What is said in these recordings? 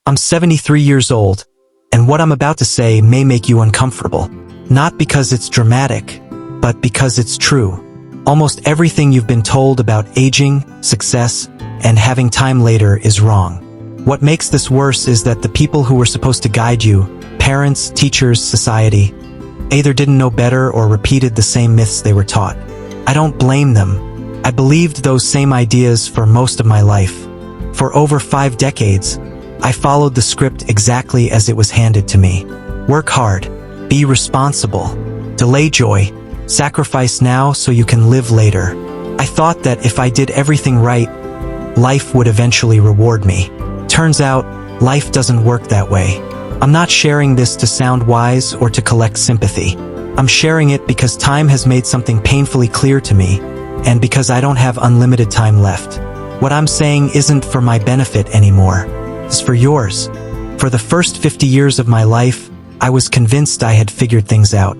I'm 73 years old, and what I'm about to say may make you uncomfortable. Not because it's dramatic, but because it's true. Almost everything you've been told about aging, success, and having time later is wrong. What makes this worse is that the people who were supposed to guide you, parents, teachers, society, either didn't know better or repeated the same myths they were taught. I don't blame them. I believed those same ideas for most of my life. For over 5 decades, I followed the script exactly as it was handed to me. Work hard, be responsible, delay joy, sacrifice now so you can live later. I thought that if I did everything right, life would eventually reward me. Turns out, life doesn't work that way. I'm not sharing this to sound wise or to collect sympathy. I'm sharing it because time has made something painfully clear to me, and because I don't have unlimited time left. What I'm saying isn't for my benefit anymore. It's for yours. For the first 50 years of my life, I was convinced I had figured things out.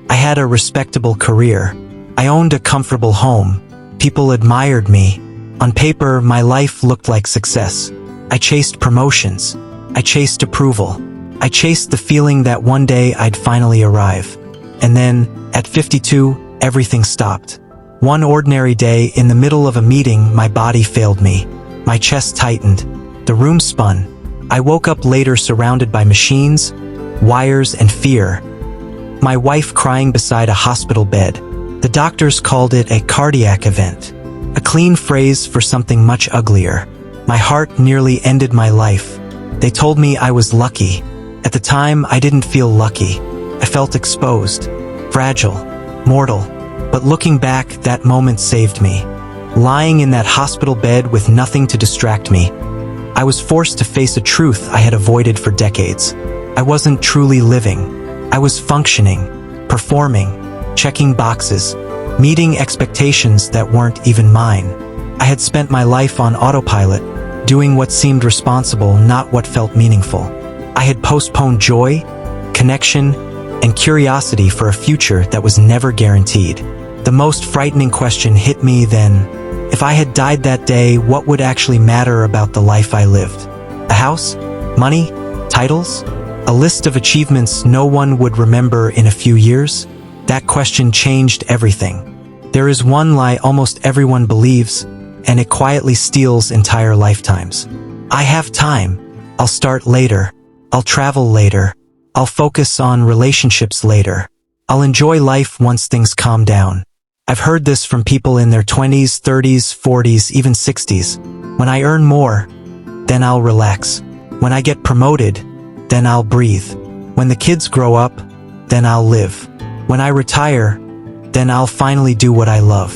I had a respectable career. I owned a comfortable home. People admired me. On paper, my life looked like success. I chased promotions. I chased approval. I chased the feeling that one day I'd finally arrive. And then, at 52, everything stopped. One ordinary day, in the middle of a meeting, my body failed me. My chest tightened. The room spun. I woke up later surrounded by machines, wires, and fear. My wife crying beside a hospital bed. The doctors called it a cardiac event. A clean phrase for something much uglier. My heart nearly ended my life. They told me I was lucky. At the time, I didn't feel lucky. I felt exposed, fragile, mortal. But looking back, that moment saved me. Lying in that hospital bed with nothing to distract me, I was forced to face a truth I had avoided for decades. I wasn't truly living. I was functioning, performing, checking boxes, meeting expectations that weren't even mine. I had spent my life on autopilot, doing what seemed responsible, not what felt meaningful. I had postponed joy, connection, and curiosity for a future that was never guaranteed. The most frightening question hit me then. If I had died that day, what would actually matter about the life I lived? A house? Money? Titles? A list of achievements no one would remember in a few years? That question changed everything. There is one lie almost everyone believes, and it quietly steals entire lifetimes. I have time. I'll start later. I'll travel later. I'll focus on relationships later. I'll enjoy life once things calm down. I've heard this from people in their 20s, 30s, 40s, even 60s. When I earn more, then I'll relax. When I get promoted, then I'll breathe. When the kids grow up, then I'll live. When I retire, then I'll finally do what I love.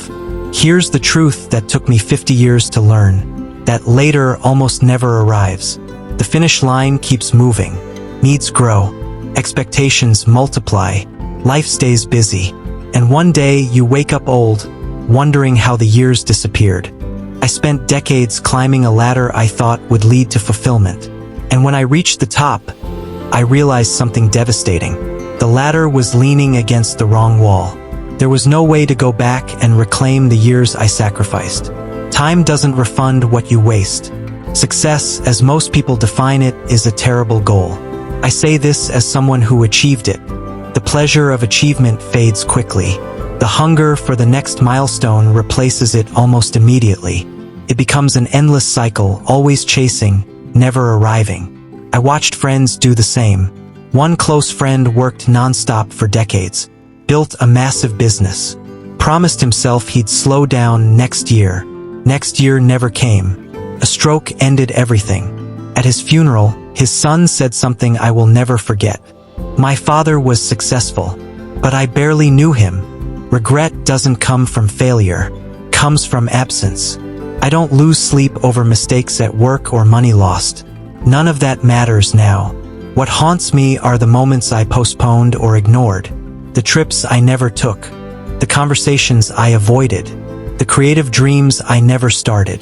Here's the truth that took me 50 years to learn. That later almost never arrives. The finish line keeps moving. Needs grow. Expectations multiply. Life stays busy. And one day you wake up old, wondering how the years disappeared. I spent decades climbing a ladder I thought would lead to fulfillment. And when I reached the top, I realized something devastating. The ladder was leaning against the wrong wall. There was no way to go back and reclaim the years I sacrificed. Time doesn't refund what you waste. Success, as most people define it, is a terrible goal. I say this as someone who achieved it. The pleasure of achievement fades quickly. The hunger for the next milestone replaces it almost immediately. It becomes an endless cycle, always chasing, never arriving. I watched friends do the same. One close friend worked non-stop for decades, built a massive business, promised himself he'd slow down next year. Next year never came. A stroke ended everything. At his funeral, his son said something I will never forget. My father was successful, but I barely knew him. Regret doesn't come from failure, comes from absence. I don't lose sleep over mistakes at work or money lost. None of that matters now. What haunts me are the moments I postponed or ignored, the trips I never took, the conversations I avoided, the creative dreams I never started,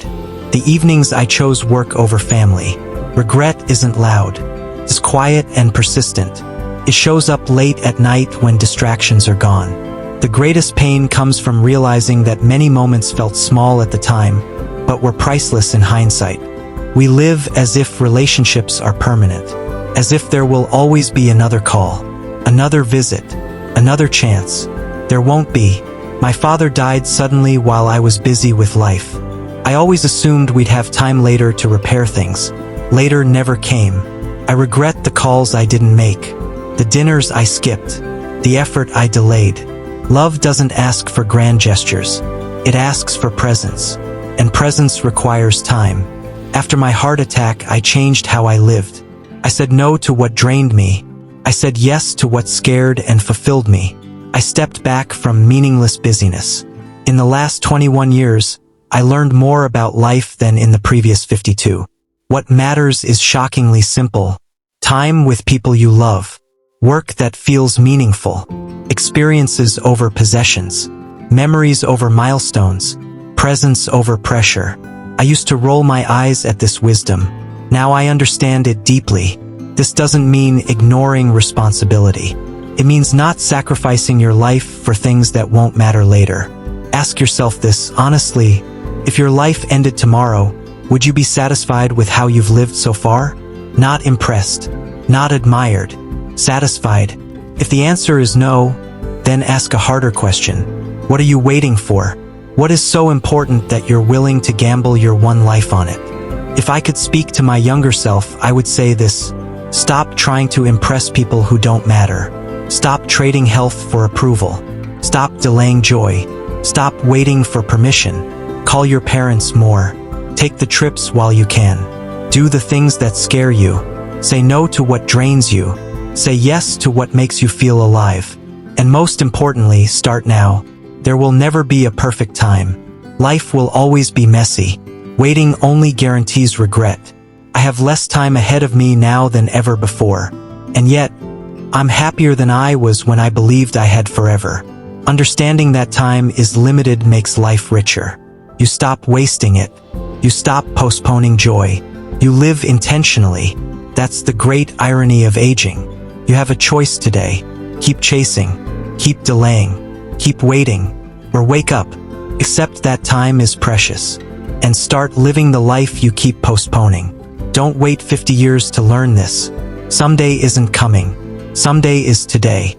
the evenings I chose work over family. Regret isn't loud. It's quiet and persistent. It shows up late at night when distractions are gone. The greatest pain comes from realizing that many moments felt small at the time, but were priceless in hindsight. We live as if relationships are permanent, as if there will always be another call, another visit, another chance. There won't be. My father died suddenly while I was busy with life. I always assumed we'd have time later to repair things. Later never came. I regret the calls I didn't make, the dinners I skipped, the effort I delayed. Love doesn't ask for grand gestures. It asks for presence. And presence requires time. After my heart attack, I changed how I lived. I said no to what drained me. I said yes to what scared and fulfilled me. I stepped back from meaningless busyness. In the last 21 years, I learned more about life than in the previous 52. What matters is shockingly simple. Time with people you love. Work that feels meaningful. Experiences over possessions. Memories over milestones. Presence over pressure. I used to roll my eyes at this wisdom. Now I understand it deeply. This doesn't mean ignoring responsibility. It means not sacrificing your life for things that won't matter later. Ask yourself this honestly. If your life ended tomorrow, would you be satisfied with how you've lived so far? Not impressed. Not admired. Satisfied. If the answer is no, then ask a harder question. What are you waiting for? What is so important that you're willing to gamble your one life on it? If I could speak to my younger self, I would say this. Stop trying to impress people who don't matter. Stop trading health for approval. Stop delaying joy. Stop waiting for permission. Call your parents more. Take the trips while you can. Do the things that scare you. Say no to what drains you. Say yes to what makes you feel alive. And most importantly, start now. There will never be a perfect time. Life will always be messy. Waiting only guarantees regret. I have less time ahead of me now than ever before. And yet, I'm happier than I was when I believed I had forever. Understanding that time is limited makes life richer. You stop wasting it. You stop postponing joy. You live intentionally. That's the great irony of aging. You have a choice today. Keep chasing. Keep delaying. Keep waiting. Or wake up. Accept that time is precious. And start living the life you keep postponing. Don't wait 50 years to learn this. Someday isn't coming. Someday is today.